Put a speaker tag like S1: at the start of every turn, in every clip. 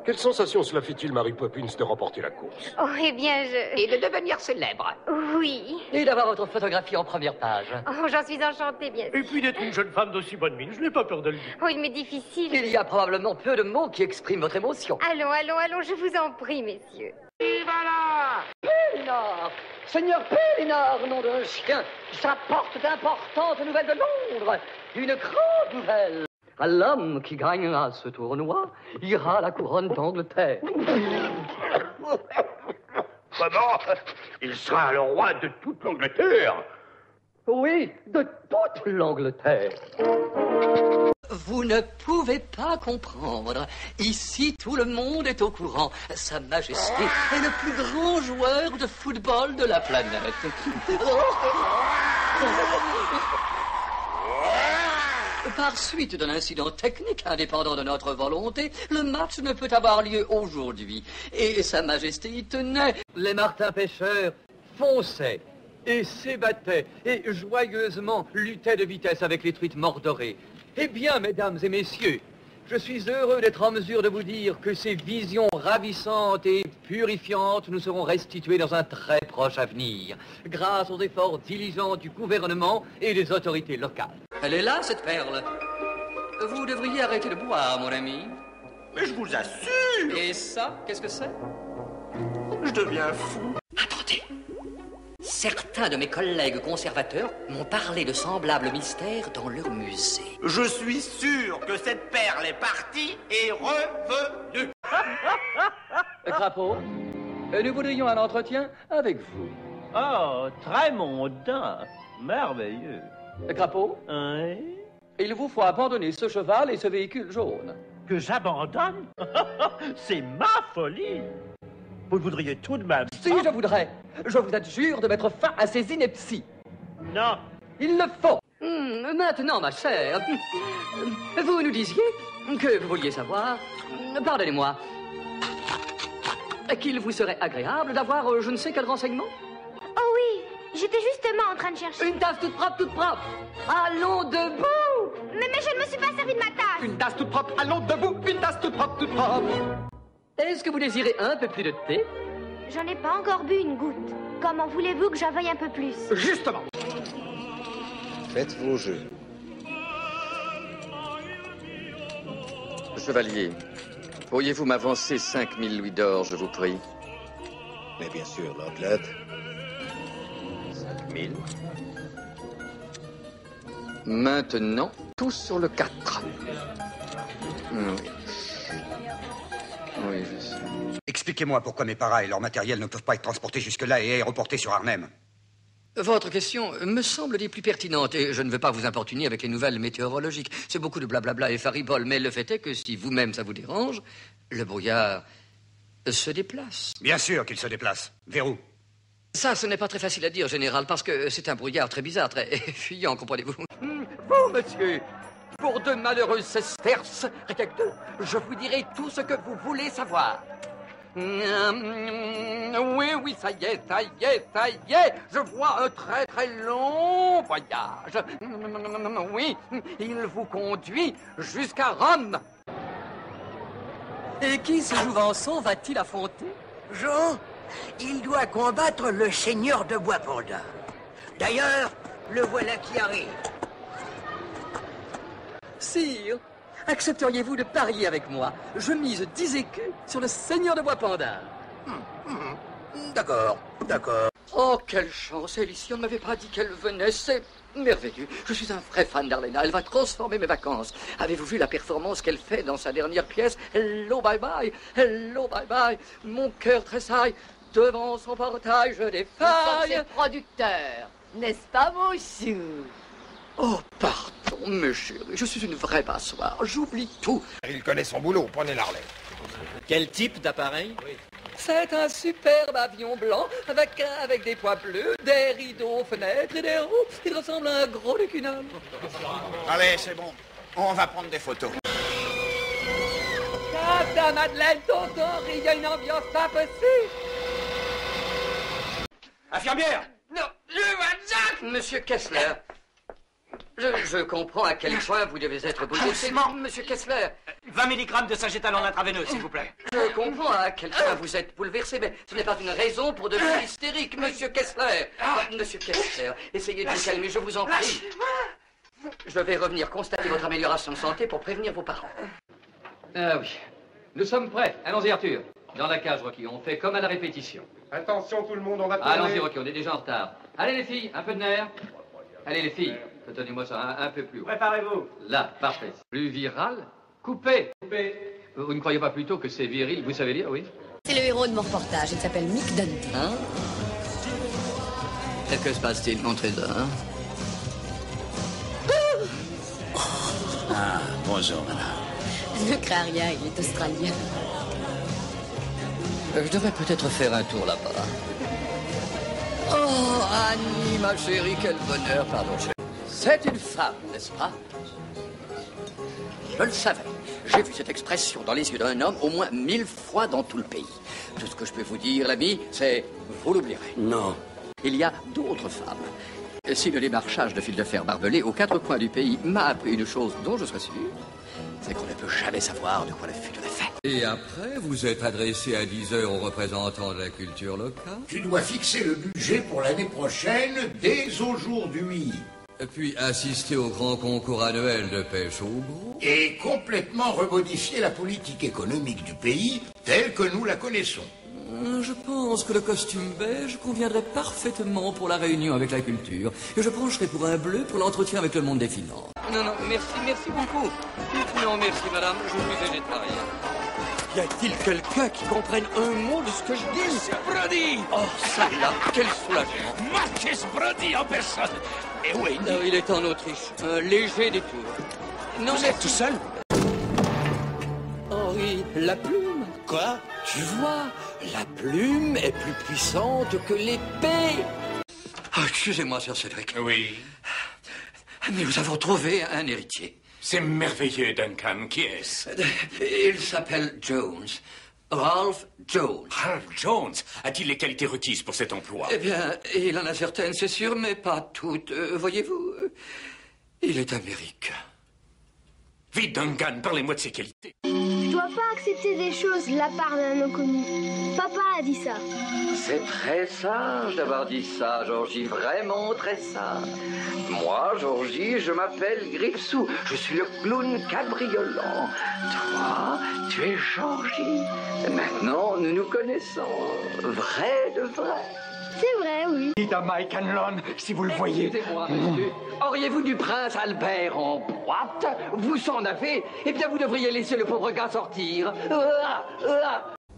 S1: Quelle sensation cela fait-il, Mary Poppins, de remporter la course?
S2: Oh, eh bien,
S3: Et de devenir célèbre.
S2: Oui.
S4: Et d'avoir votre photographie en première page.
S2: Oh, j'en suis enchantée, bien sûr.
S5: Et puis d'être une jeune femme d'aussi bonne mine, je n'ai pas peur de le dire.
S2: Oh, il m'est difficile.
S4: Il y a probablement peu de mots qui expriment votre émotion.
S2: Allons, allons, allons, je vous en prie, messieurs.
S4: Pélénor, Seigneur Pélénor, nom d'un chien, j'apporte d'importantes nouvelles de Londres. Une grande nouvelle. À l'homme qui gagnera ce tournoi ira la couronne d'Angleterre.
S5: Comment? Il sera le roi de toute l'Angleterre.
S4: Oui, de toute l'Angleterre. Vous ne pouvez pas comprendre. Ici, tout le monde est au courant. Sa Majesté est le plus grand joueur de football de la planète. Par suite d'un incident technique indépendant de notre volonté, le match ne peut avoir lieu aujourd'hui. Et Sa Majesté y tenait. Les martins pêcheurs fonçaient et s'ébattaient et joyeusement luttaient de vitesse avec les truites mordorées. Eh bien, mesdames et messieurs, je suis heureux d'être en mesure de vous dire que ces visions ravissantes et purifiantes nous seront restituées dans un très proche avenir, grâce aux efforts diligents du gouvernement et des autorités locales. Elle est là, cette perle. Vous devriez arrêter de boire, mon ami.
S5: Mais je vous assure,
S4: Et ça, qu'est-ce que c'est?
S5: je deviens fou.
S4: Attendez. Certains de mes collègues conservateurs m'ont parlé de semblables mystères dans leur musée.
S6: Je suis sûr que cette perle est partie et revenue.
S4: Crapaud, nous voudrions un entretien avec vous.
S7: Oh, très mondain. Merveilleux.
S4: Crapaud,
S7: Oui?
S4: il vous faut abandonner ce cheval et ce véhicule jaune.
S7: Que j'abandonne? C'est ma folie. Vous voudriez tout de même...
S4: Si je voudrais, je vous adjure de mettre fin à ces inepties.
S7: Non.
S4: Il le faut. Maintenant, ma chère, vous nous disiez que vous vouliez savoir, pardonnez-moi, qu'il vous serait agréable d'avoir je ne sais quel renseignement.
S2: Oh oui, j'étais justement en train de chercher.
S4: Une tasse toute propre, toute propre. Allons debout.
S2: Mais je ne me suis pas servi de ma tasse.
S4: Une tasse toute propre, allons debout. Une tasse toute propre, toute propre. Est-ce que vous désirez un peu plus de thé?
S2: J'en ai pas encore bu une goutte. Comment voulez-vous que j'en veuille un peu plus?
S4: Justement.
S8: Faites vos jeux. Chevalier, pourriez-vous m'avancer 5000 louis d'or, je vous prie?
S6: Mais bien sûr, l'Anglade.
S8: 5000. Maintenant, tous sur le 4. Oui. Oui, je sais.
S9: Expliquez-moi pourquoi mes paras et leur matériel ne peuvent pas être transportés jusque-là et aéroportés sur Arnhem.
S4: Votre question me semble des plus pertinentes et je ne veux pas vous importuner avec les nouvelles météorologiques. C'est beaucoup de blablabla et faribole, mais le fait est que si vous-même ça vous dérange, le brouillard se déplace.
S9: Bien sûr qu'il se déplace. Vers où?
S4: Ça, ce n'est pas très facile à dire, général, parce que c'est un brouillard très bizarre, très fuyant, comprenez-vous. Vous, monsieur, pour de malheureuses sesterces, rien que deux, je vous dirai tout ce que vous voulez savoir. Oui, ça y est, je vois un très très long voyage. Oui, il vous conduit jusqu'à Rome. Et qui ce Jouvenson va-t-il affronter?
S3: Jean, il doit combattre le seigneur de Bois-Panda. D'ailleurs, le voilà qui arrive.
S4: Sire, accepteriez-vous de parier avec moi? Je mise 10 écus sur le seigneur de Bois-Panda.
S3: D'accord.
S4: Oh, quelle chance, Alicia ne m'avait pas dit qu'elle venait, c'est merveilleux. Je suis un vrai fan d'Arlena, elle va transformer mes vacances. Avez-vous vu la performance qu'elle fait dans sa dernière pièce? Hello, bye bye, mon cœur tressaille, devant son portail, je défaille.
S10: C'est producteur, n'est-ce pas, mon chou?
S4: Oh, pardon, mes chéris, je suis une vraie passoire, j'oublie tout.
S6: Il connaît son boulot, prenez l'Arlet.
S11: Quel type d'appareil?
S4: C'est un superbe avion blanc avec des toits bleus, des rideaux aux fenêtres et des roues. Il ressemble à un gros lucunum.
S6: Allez, c'est bon. On va prendre des photos.
S4: Tata Madeleine, tonton, il y a une ambiance pas possible.
S6: Infirmière!
S4: Non, Monsieur Kessler. Je comprends à quel point vous devez être bouleversé, monsieur Kessler.
S6: 20 mg de sagétal en intraveineux, s'il vous plaît.
S4: Je comprends à quel point vous êtes bouleversé, mais ce n'est pas une raison pour devenir hystérique, monsieur Kessler. Monsieur Kessler, essayez de vous calmer, je vous en prie. Je vais revenir constater votre amélioration de santé pour prévenir vos parents. Ah oui. Nous sommes prêts. Allons-y, Arthur. Dans la cage, Rocky. On fait comme à la répétition.
S1: Attention tout le monde, on va tourner.
S4: Allons-y, Rocky, on est déjà en retard. Allez, les filles, un peu de nerfs. Allez, les filles, tenez-moi ça un peu plus haut.
S6: Préparez-vous.
S4: Là, parfait. Plus viral. Coupez. Vous ne croyez pas plutôt que c'est viril, vous savez dire, oui?
S10: C'est le héros de mon reportage. Il s'appelle Mick Dundee.
S4: Hein? Et que se passe-t-il, mon trésor?
S12: Ah, bonjour, madame.
S10: Ne crains rien, il est australien.
S4: Je devrais peut-être faire un tour là-bas. Oh, Annie, ma chérie, quel bonheur, pardon. C'est une femme, n'est-ce pas? Je le savais. J'ai vu cette expression dans les yeux d'un homme au moins 1000 fois dans tout le pays. Tout ce que je peux vous dire, l'ami, c'est vous l'oublierez.
S12: Non.
S4: Il y a d'autres femmes. Si le démarchage de fil de fer barbelé aux 4 coins du pays m'a appris une chose dont je serais sûr, c'est qu'on ne peut jamais savoir de quoi le futur est fait.
S13: Et après, vous êtes adressé à 10 heures aux représentants de la culture locale.
S14: Tu dois fixer le budget pour l'année prochaine dès aujourd'hui.
S13: Puis assister au grand concours annuel de pêche au gros.
S14: Et complètement remodifier la politique économique du pays telle que nous la connaissons.
S15: Je pense que le costume beige conviendrait parfaitement pour la réunion avec la culture. Et je pencherai pour un bleu pour l'entretien avec le monde des finances.
S4: Non, merci beaucoup. Non, merci, madame, je suis végétarien.
S12: Y a-t-il quelqu'un qui comprenne un mot de ce que je dis?
S14: C'est Brody!
S12: Oh, ça là, quel soulagement!
S14: Marcus Brody en personne! Et oui,
S4: il est en Autriche. Un léger détour.
S12: Non, vous êtes tout seul?
S15: Oh oui, la plume.
S12: Quoi?
S15: Tu vois, la plume est plus puissante que l'épée.
S4: Oh, excusez-moi, Sir Cédric.
S14: Oui.
S4: Mais nous avons trouvé un héritier.
S14: C'est merveilleux, Duncan. Qui est-ce?
S4: Il s'appelle Jones. Ralph Jones.
S14: Ralph Jones a-t-il les qualités requises pour cet emploi?
S4: Eh bien, il en a certaines, c'est sûr, mais pas toutes. Voyez-vous, il est américain.
S14: Vite, Duncan, parlez-moi de ses qualités.
S2: Tu dois pas accepter des choses de la part d'un inconnu. Papa a dit ça.
S4: C'est très sage d'avoir dit ça, Georgie, vraiment très sage. Moi, Georgie, je m'appelle Gripsou. Je suis le clown cabriolant. Toi, tu es Georgie. Maintenant, nous nous connaissons. Vrai de vrai.
S2: C'est vrai, oui.
S14: Dites à Mike Hanlon, si vous le voyez.
S4: Excusez-moi, monsieur. Auriez-vous du prince Albert en boîte? Vous en avez? Eh bien, vous devriez laisser le pauvre gars sortir.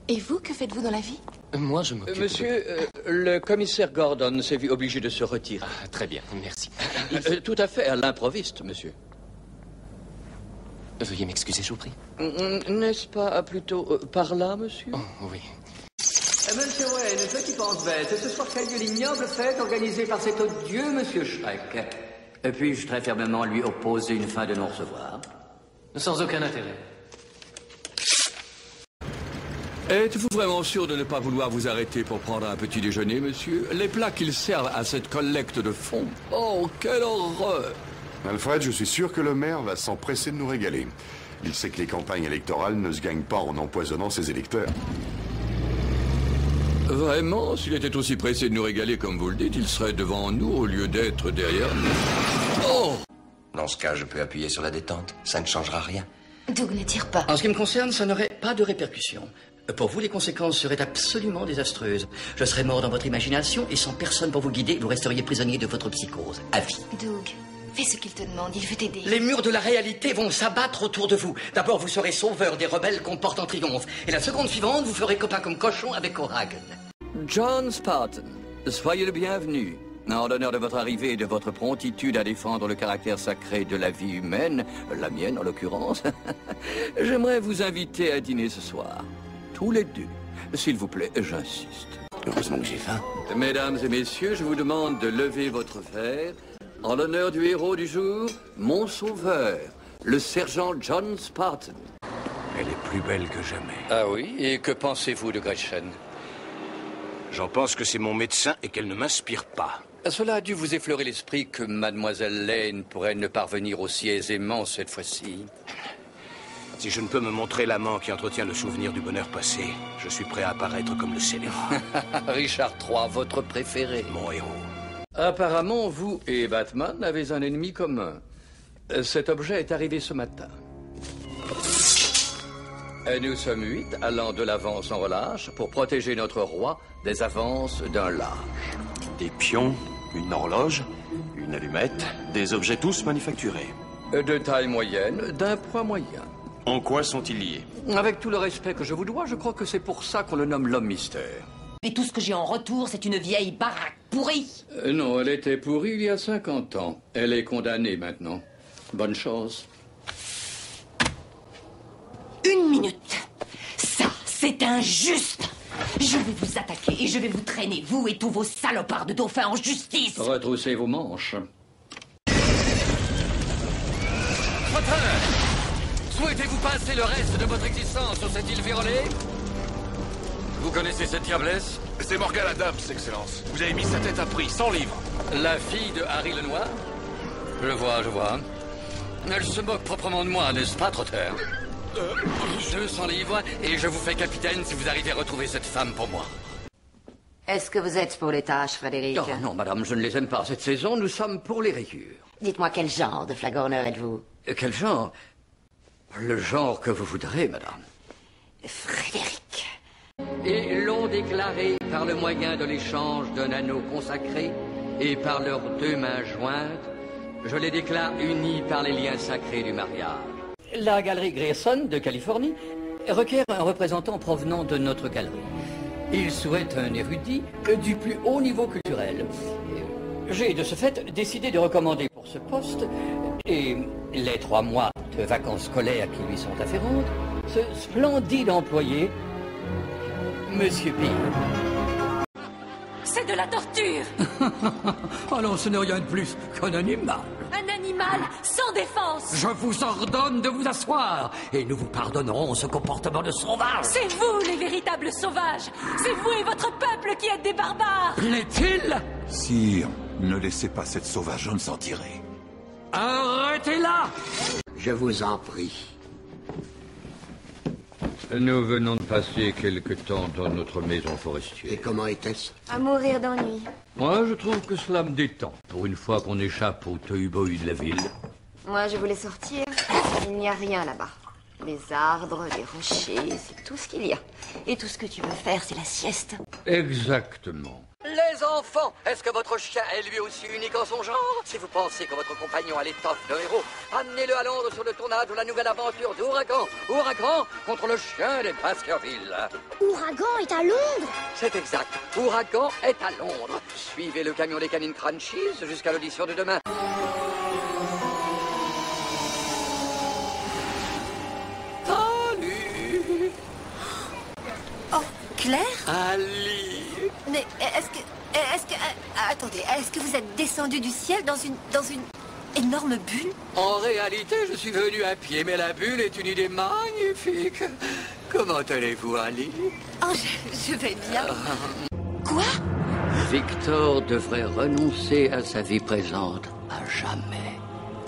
S10: Et vous, que faites-vous dans la vie?
S12: Moi, je m'occupe.
S4: Monsieur, le commissaire Gordon s'est vu obligé de se retirer.
S12: Ah, très bien, merci.
S4: Tout à fait, à l'improviste, monsieur.
S12: Veuillez m'excuser, je vous prie.
S4: N'est-ce pas plutôt par là, monsieur?
S12: Oh, oui.
S4: Monsieur Wayne, petit pense-bête, ce soir qu'a lieu l'ignoble fête organisée par cet odieux monsieur Shrek. Puis-je très fermement lui opposer une fin de non-recevoir?
S12: Sans aucun intérêt.
S13: Êtes-vous vraiment sûr de ne pas vouloir vous arrêter pour prendre un petit déjeuner, monsieur? Les plats qu'ils servent à cette collecte de fonds. Oh, quelle horreur!
S16: Alfred, je suis sûr que le maire va s'empresser de nous régaler. Il sait que les campagnes électorales ne se gagnent pas en empoisonnant ses électeurs.
S13: Vraiment, s'il était aussi pressé de nous régaler comme vous le dites, il serait devant nous au lieu d'être derrière nous. Oh!
S12: Dans ce cas, je peux appuyer sur la détente. Ça ne changera rien.
S10: Doug, ne tire pas.
S4: En ce qui me concerne, ça n'aurait pas de répercussions. Pour vous, les conséquences seraient absolument désastreuses. Je serais mort dans votre imagination et sans personne pour vous guider, vous resteriez prisonnier de votre psychose. À vie.
S10: Doug, fais ce qu'il te demande, il veut t'aider.
S4: Les murs de la réalité vont s'abattre autour de vous. D'abord, vous serez sauveur des rebelles qu'on porte en triomphe. Et la seconde suivante, vous ferez copain comme cochon avec O'Hagan.
S15: John Spartan, soyez le bienvenu. En l'honneur de votre arrivée et de votre promptitude à défendre le caractère sacré de la vie humaine, la mienne en l'occurrence, j'aimerais vous inviter à dîner ce soir. Tous les deux. S'il vous plaît, j'insiste.
S12: Heureusement que j'ai faim.
S15: Mesdames et messieurs, je vous demande de lever votre verre en l'honneur du héros du jour, mon sauveur, le sergent John Spartan.
S14: Elle est plus belle que jamais.
S4: Ah oui? Et que pensez-vous de Gretchen?
S14: J'en pense que c'est mon médecin et qu'elle ne m'inspire pas.
S15: Cela a dû vous effleurer l'esprit que Mademoiselle Lane pourrait ne parvenir aussi aisément cette fois-ci.
S17: Si je ne peux me montrer l'amant qui entretient le souvenir du bonheur passé, je suis prêt à apparaître comme le scélérat.
S15: Richard III, votre préféré.
S17: Mon héros.
S15: Apparemment, vous et Batman avez un ennemi commun. Cet objet est arrivé ce matin. Et nous sommes 8 allant de l'avant sans relâche pour protéger notre roi des avances d'un lâche.
S11: Des pions, une horloge, une allumette, des objets tous manufacturés.
S15: De taille moyenne, d'un poids moyen.
S11: En quoi sont-ils liés?
S15: Avec tout le respect que je vous dois, je crois que c'est pour ça qu'on le nomme l'homme mystère.
S18: Et tout ce que j'ai en retour, c'est une vieille baraque pourrie.
S15: Non, elle était pourrie il y a 50 ans. Elle est condamnée maintenant. Bonne chance.
S18: Une minute. Ça, c'est injuste. Je vais vous attaquer et je vais vous traîner, vous et tous vos salopards de dauphins, en justice.
S15: Retroussez vos manches. Souhaitez-vous passer le reste de votre existence sur cette île vérolée? Vous connaissez cette diablesse?
S19: C'est Morgane Adams, Excellence. Vous avez mis sa tête à prix, 100 livres.
S15: La fille de Harry le Noir? Je vois, je vois. Elle se moque proprement de moi, n'est-ce pas, Trotter? 200 livres, et je vous fais capitaine si vous arrivez à retrouver cette femme pour moi.
S20: Est-ce que vous êtes pour les tâches, Frédéric?
S15: Oh, non, madame, je ne les aime pas. Cette saison, nous sommes pour les rayures.
S20: Dites-moi, quel genre de flagorneur êtes-vous?
S15: Quel genre? Le genre que vous voudrez, madame.
S20: Frédéric.
S15: Et l'ont déclaré par le moyen de l'échange d'un anneau consacré et par leurs 2 mains jointes, je les déclare unis par les liens sacrés du mariage. La galerie Grierson de Californie requiert un représentant provenant de notre galerie. Il souhaite un érudit du plus haut niveau culturel. J'ai de ce fait décidé de recommander pour ce poste, et les 3 mois de vacances scolaires qui lui sont afférentes, ce splendide employé, Monsieur Peel.
S18: C'est de la torture.
S15: Oh non, ce n'est rien de plus qu'un animal.
S18: Un animal sans défense.
S15: Je vous ordonne de vous asseoir et nous vous pardonnerons ce comportement de sauvage.
S18: C'est vous les véritables sauvages. C'est vous et votre peuple qui êtes des barbares.
S15: Plaît-il?
S21: Sire, ne laissez pas cette sauvageonne s'en tirer.
S15: Arrêtez-la!
S14: Je vous en prie.
S15: Nous venons de passer quelque temps dans notre maison forestière.
S14: Et comment était-ce?
S2: À mourir d'ennui.
S15: Moi, je trouve que cela me détend, pour une fois qu'on échappe au tohu-bohu de la ville.
S2: Moi, je voulais sortir. Il n'y a rien là-bas. Les arbres, les rochers, c'est tout ce qu'il y a.
S18: Et tout ce que tu veux faire, c'est la sieste.
S15: Exactement.
S4: Les enfants, est-ce que votre chien est lui aussi unique en son genre? Si vous pensez que votre compagnon a l'étoffe d'un héros, amenez-le à Londres sur le tournage de la nouvelle aventure d'Ouragan. Ouragan contre le chien des Baskerville.
S2: Ouragan est à Londres?
S4: C'est exact. Ouragan est à Londres. Suivez le camion des canines Crunchies jusqu'à l'audition de demain.
S15: Salut!
S18: Oh, Claire?
S15: Ali!
S18: Mais attendez, est-ce que vous êtes descendu du ciel dans une énorme bulle?
S15: En réalité, je suis venu à pied, mais la bulle est une idée magnifique. Comment allez-vous, Ali?
S18: Oh, je vais bien. Quoi?
S4: Victor devrait renoncer à sa vie présente à jamais.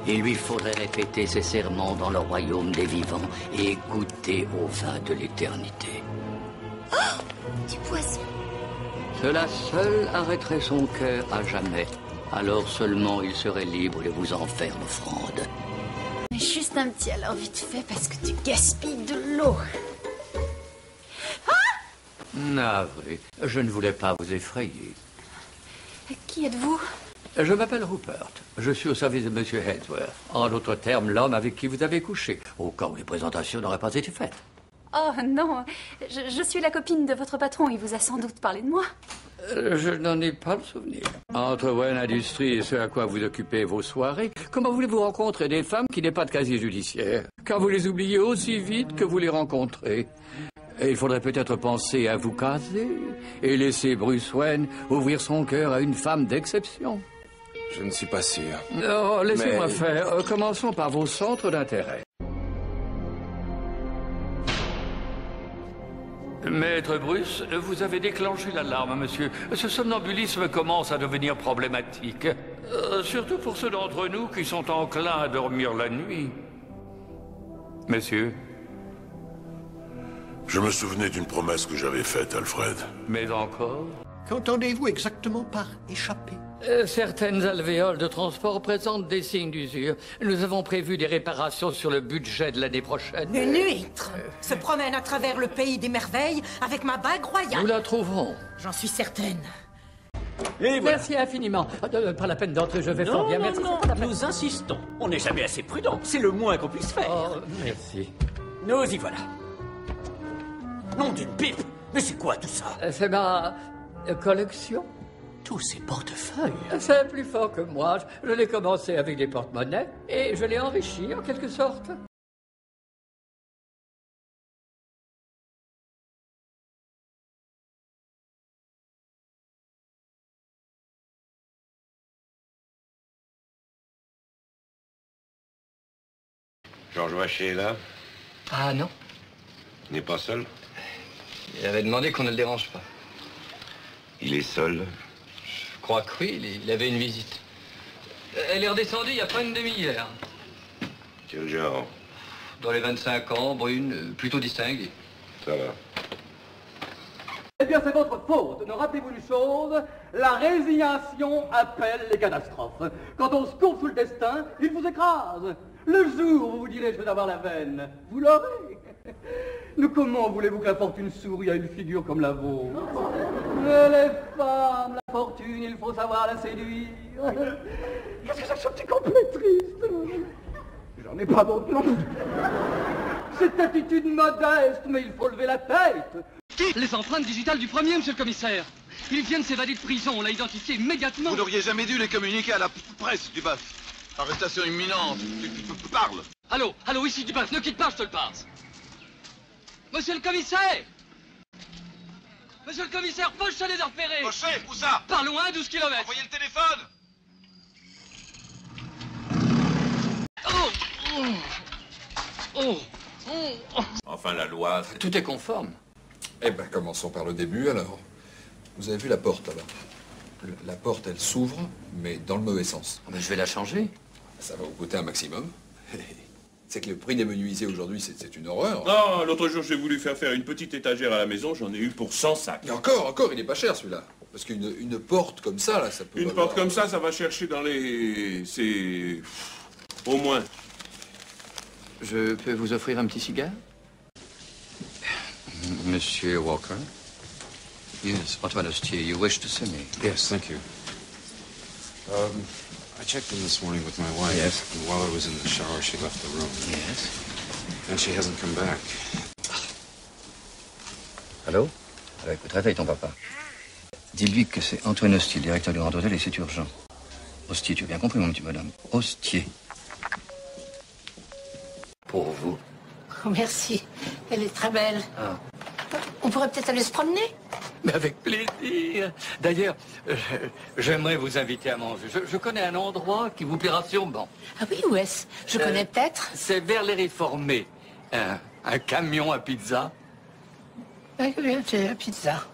S4: Il lui faudrait répéter ses serments dans le royaume des vivants et goûter au vin de l'éternité.
S2: Oh, du poisson.
S4: Cela seul arrêterait son cœur à jamais. Alors seulement il serait libre de vous en faire l'offrande.
S10: Juste un petit alors vite fait parce que tu gaspilles de l'eau.
S4: Navré, je ne voulais pas vous effrayer.
S10: Qui êtes-vous?
S15: Je m'appelle Rupert. Je suis au service de Monsieur Hainsworth. En d'autres termes, l'homme avec qui vous avez couché, au cas où les présentations n'auraient pas été faites.
S10: Oh non, je suis la copine de votre patron, il vous a sans doute parlé de moi.
S15: Je n'en ai pas le souvenir. Entre Wayne Industries et ce à quoi vous occupez vos soirées, comment voulez-vous rencontrer des femmes qui n'aient pas de casier judiciaire, quand vous les oubliez aussi vite que vous les rencontrez? Et il faudrait peut-être penser à vous caser et laisser Bruce Wayne ouvrir son cœur à une femme d'exception.
S19: Je ne suis pas sûr.
S15: Non, laissez-moi faire. Commençons par vos centres d'intérêt.
S13: Maître Bruce, vous avez déclenché l'alarme, monsieur. Ce somnambulisme commence à devenir problématique. Surtout pour ceux d'entre nous qui sont enclins à dormir la nuit. Messieurs?
S21: Je me souvenais d'une promesse que j'avais faite, Alfred.
S13: Mais encore?
S3: Qu'entendez-vous exactement par échapper?
S4: Certaines alvéoles de transport présentent des signes d'usure. Nous avons prévu des réparations sur le budget de l'année prochaine.
S18: Une huître se promène à travers le pays des merveilles avec ma bague royale.
S4: Nous la trouverons.
S18: J'en suis certaine.
S7: Et voilà.
S4: Merci infiniment. Pas la peine d'entrer, je vais
S7: Non,
S4: fort bien.
S7: non,
S4: Merci.
S7: non, nous insistons. On n'est jamais assez prudent. C'est le moins qu'on puisse faire.
S4: Oh, merci.
S7: Nous y voilà. Nom d'une pipe. Mais c'est quoi tout ça?
S4: C'est ma collection.
S7: Tous ces portefeuilles.
S4: C'est plus fort que moi. Je l'ai commencé avec des porte-monnaies et je l'ai enrichi en quelque sorte.
S5: George Vacher est là?
S4: Ah non.
S5: Il n'est pas seul?
S4: Il avait demandé qu'on ne le dérange pas.
S5: Il est seul?
S4: Je crois que oui, il avait une visite. Elle est redescendue il n'y a pas une demi-heure.
S5: Quel genre?
S4: Dans les 25 ans, brune, plutôt distinguée.
S5: Ça va.
S22: Eh bien, c'est votre faute. Ne rappelez-vous une chose, la résignation appelle les catastrophes. Quand on se courbe sous le destin, il vous écrase. Le jour où vous direz je veux avoir la veine, vous l'aurez. Mais comment voulez-vous que la fortune sourie à une figure comme la vôtre? Mais les femmes, la fortune, il faut savoir la séduire. Qu'est-ce que c'est que ce petit complet triste? J'en ai pas d'autre nom. Cette attitude modeste, mais il faut lever la tête.
S23: Les empreintes digitales du premier, monsieur le commissaire. Il vient de s'évader de prison, on l'a identifié immédiatement.
S19: Vous n'auriez jamais dû les communiquer à la presse, Dubasse. Arrestation imminente. Tu parles.
S23: Allô, ici Dubasse, ne quitte pas, je te le passe. Monsieur le commissaire! Monsieur le commissaire, Pochet les a repérés!
S19: Pochet, où ça?
S23: Pas loin, 12 km.
S19: Envoyez le téléphone!
S11: Enfin, la loi...
S4: Tout est conforme.
S24: Eh ben, commençons par le début, alors. Vous avez vu la porte, là-bas? La porte, elle s'ouvre, mais dans le mauvais sens.
S4: Mais je vais la changer.
S24: Ça va vous coûter un maximum. C'est que le prix des menuisiers aujourd'hui, c'est une horreur.
S11: Non, l'autre jour, j'ai voulu faire une petite étagère à la maison, j'en ai eu pour 100 sacs.
S24: Et encore, il est pas cher, celui-là. Parce qu'une porte comme ça, là, ça peut...
S11: Une porte comme ça va chercher dans les... c'est... au moins.
S4: Je peux vous offrir un petit cigare? Monsieur Walker? Yes, Antoine Hostier, you wish to see me?
S25: Yes, thank you. I checked in this morning with my wife.
S4: Yes.
S25: And while I was in the shower, she left the room.
S4: Yes.
S25: And she hasn't come back.
S4: Allô? Écoute, réveille ton papa. Dis-lui que c'est Antoine Hostier, directeur du Grand Hôtel, et c'est urgent. Hostier, tu as bien compris, mon petit bonhomme. Hostier. Pour vous.
S18: Oh, merci. Elle est très belle.
S4: Ah.
S18: On pourrait peut-être aller se promener?
S4: Mais avec plaisir. D'ailleurs, j'aimerais vous inviter à manger. Je connais un endroit qui vous plaira sûrement.
S18: Ah oui, où est-ce? Je connais peut-être.
S4: C'est vers les Réformés. Un camion à pizza.
S18: Oui, c'est la pizza.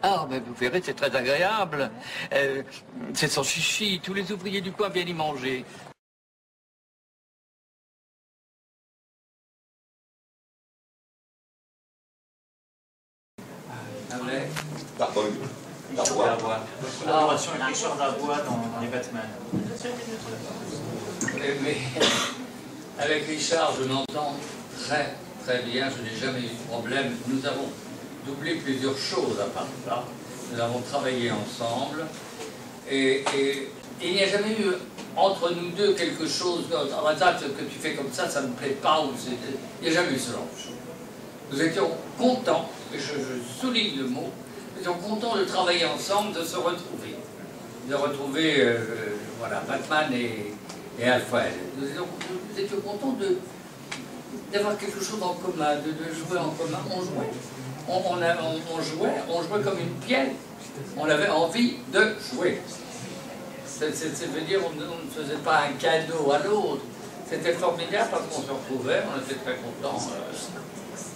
S4: Ah, mais vous verrez, c'est très agréable. C'est sans chichi. Tous les ouvriers du coin viennent y manger.
S24: D'Arbois.
S26: Collaboration avec Richard Darbois dans les Batman.
S4: Mais avec Richard, je m'entends très très bien. Je n'ai jamais eu de problème. Nous avons doublé plusieurs choses à part ça. Nous avons travaillé ensemble. Et il n'y a jamais eu entre nous deux quelque chose. Ce que tu fais comme ça ne me plaît pas. Il n'y a jamais eu ce genre de choses. Nous étions contents, et je souligne le mot, nous étions contents de travailler ensemble, de se retrouver. De retrouver, voilà, Batman et Alfred. Nous étions contents d'avoir quelque chose en commun, de jouer en commun. On jouait. On jouait comme une pièce. On avait envie de jouer. C'est-à-dire, on ne faisait pas un cadeau à l'autre. C'était formidable parce qu'on se retrouvait, on était très contents.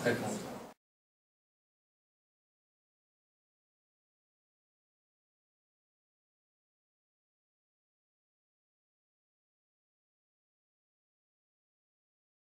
S4: Très content.